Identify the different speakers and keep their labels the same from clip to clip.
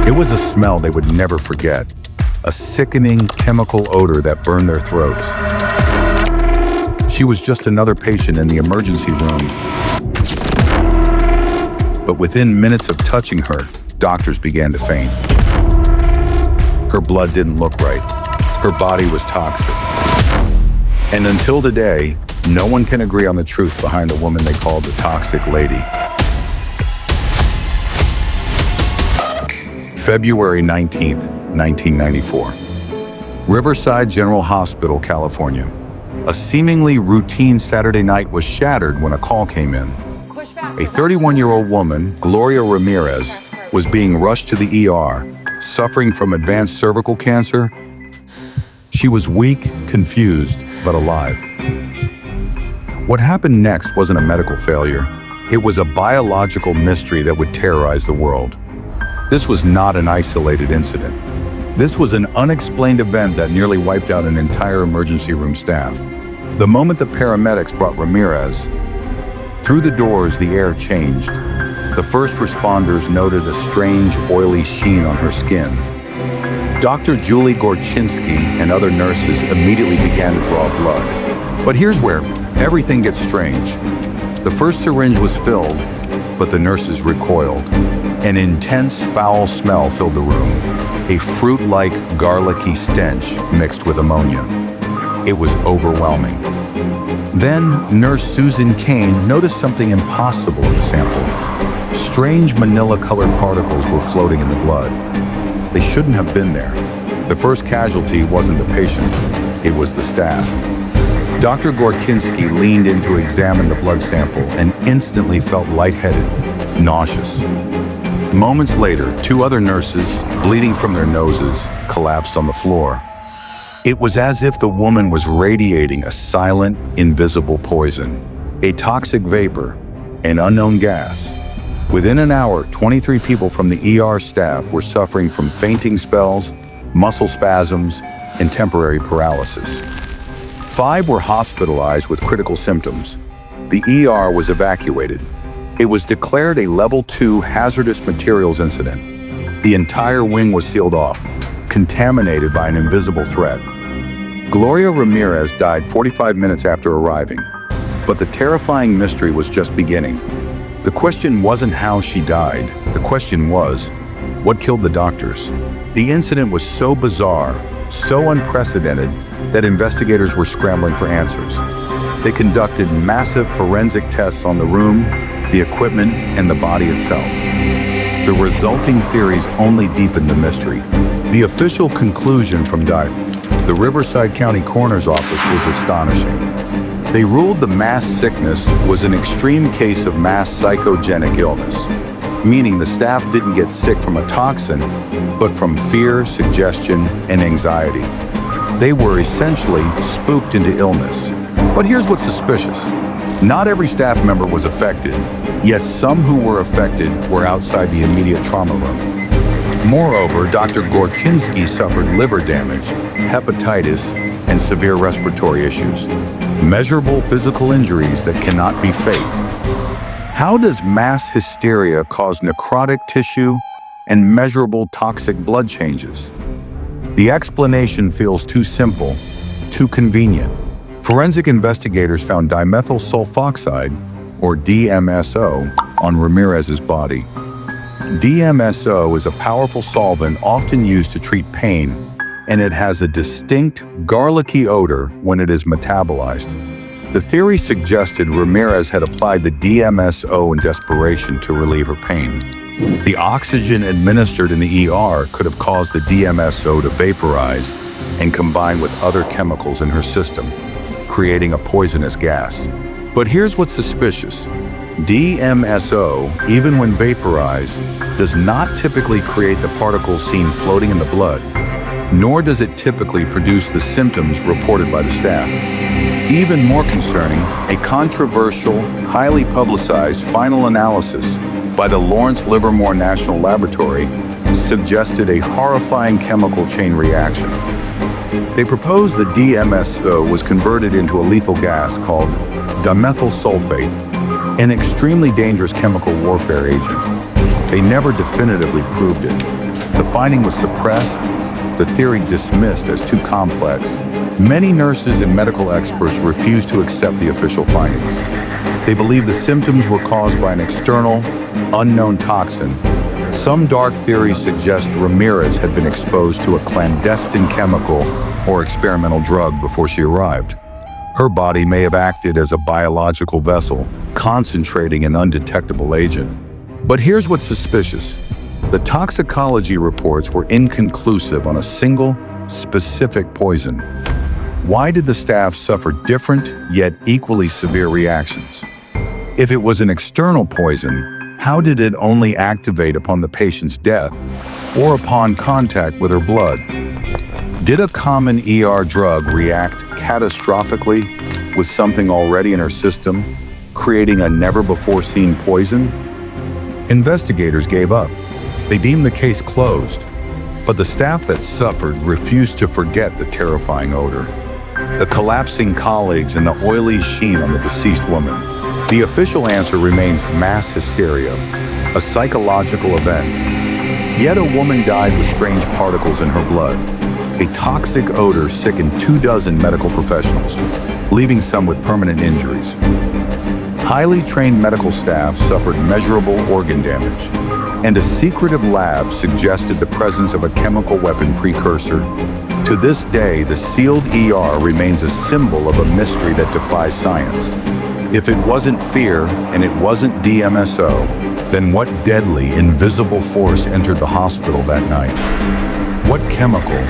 Speaker 1: It was a smell they would never forget, a sickening chemical odor that burned their throats. She was just another patient in the emergency room. But within minutes of touching her, doctors began to faint. Her blood didn't look right. Her body was toxic. And until today, no one can agree on the truth behind the woman they called the Toxic Lady. February 19th, 1994. Riverside General Hospital, California. A seemingly routine Saturday night was shattered when a call came in. A 31-year-old woman, Gloria Ramirez, was being rushed to the ER, suffering from advanced cervical cancer. She was weak, confused, but alive. What happened next wasn't a medical failure. It was a biological mystery that would terrorize the world. This was not an isolated incident. This was an unexplained event that nearly wiped out an entire emergency room staff. The moment the paramedics brought Ramirez, through the doors the air changed. The first responders noted a strange, oily sheen on her skin. Dr. Julie Gorczynski and other nurses immediately began to draw blood. But here's where everything gets strange. The first syringe was filled, but the nurses recoiled. An intense, foul smell filled the room, a fruit-like, garlicky stench mixed with ammonia. It was overwhelming. Then, Nurse Susan Kane noticed something impossible in the sample. Strange manila-colored particles were floating in the blood. They shouldn't have been there. The first casualty wasn't the patient, it was the staff. Dr. Gorczynski leaned in to examine the blood sample and instantly felt lightheaded, nauseous. Moments later, two other nurses, bleeding from their noses, collapsed on the floor. It was as if the woman was radiating a silent, invisible poison, a toxic vapor, an unknown gas. Within an hour, 23 people from the ER staff were suffering from fainting spells, muscle spasms, and temporary paralysis. 5 were hospitalized with critical symptoms. The ER was evacuated. It was declared a Level 2 hazardous materials incident. The entire wing was sealed off, contaminated by an invisible threat. Gloria Ramirez died 45 minutes after arriving, but the terrifying mystery was just beginning. The question wasn't how she died. The question was, what killed the doctors? The incident was so bizarre, so unprecedented, that investigators were scrambling for answers. They conducted massive forensic tests on the room, the equipment, and the body itself. The resulting theories only deepened the mystery. The official conclusion from the Riverside County Coroner's Office was astonishing. They ruled the mass sickness was an extreme case of mass psychogenic illness, meaning the staff didn't get sick from a toxin, but from fear, suggestion, and anxiety. They were essentially spooked into illness. But here's what's suspicious. Not every staff member was affected, yet some who were affected were outside the immediate trauma room. Moreover, Dr. Gorczynski suffered liver damage, hepatitis, and severe respiratory issues. Measurable physical injuries that cannot be faked. How does mass hysteria cause necrotic tissue and measurable toxic blood changes? The explanation feels too simple, too convenient. Forensic investigators found dimethyl sulfoxide, or DMSO, on Ramirez's body. DMSO is a powerful solvent often used to treat pain, and it has a distinct, garlicky odor when it is metabolized. The theory suggested Ramirez had applied the DMSO in desperation to relieve her pain. The oxygen administered in the ER could have caused the DMSO to vaporize and combine with other chemicals in her system, creating a poisonous gas. But here's what's suspicious. DMSO, even when vaporized, does not typically create the particles seen floating in the blood, nor does it typically produce the symptoms reported by the staff. Even more concerning, a controversial, highly publicized final analysis by the Lawrence Livermore National Laboratory suggested a horrifying chemical chain reaction. They proposed that DMSO was converted into a lethal gas called dimethyl sulfate, an extremely dangerous chemical warfare agent. They never definitively proved it, The finding was suppressed, the theory dismissed as too complex. Many nurses and medical experts refused to accept the official findings. They believed the symptoms were caused by an external, unknown toxin. Some dark theories suggest Ramirez had been exposed to a clandestine chemical or experimental drug before she arrived. Her body may have acted as a biological vessel, concentrating an undetectable agent. But here's what's suspicious. The toxicology reports were inconclusive on a single, specific poison. Why did the staff suffer different, yet equally severe reactions? If it was an external poison, how did it only activate upon the patient's death or upon contact with her blood? Did a common ER drug react catastrophically with something already in her system, creating a never-before-seen poison? Investigators gave up. They deemed the case closed, but the staff that suffered refused to forget the terrifying odor, the collapsing colleagues, and the oily sheen on the deceased woman. The official answer remains mass hysteria, a psychological event. Yet a woman died with strange particles in her blood. A toxic odor sickened 24 medical professionals, leaving some with permanent injuries. Highly trained medical staff suffered measurable organ damage, and a secretive lab suggested the presence of a chemical weapon precursor. To this day, the sealed ER remains a symbol of a mystery that defies science. If it wasn't fear and it wasn't DMSO, then what deadly, invisible force entered the hospital that night? What chemical,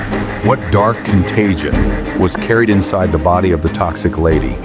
Speaker 1: what dark contagion was carried inside the body of the toxic lady?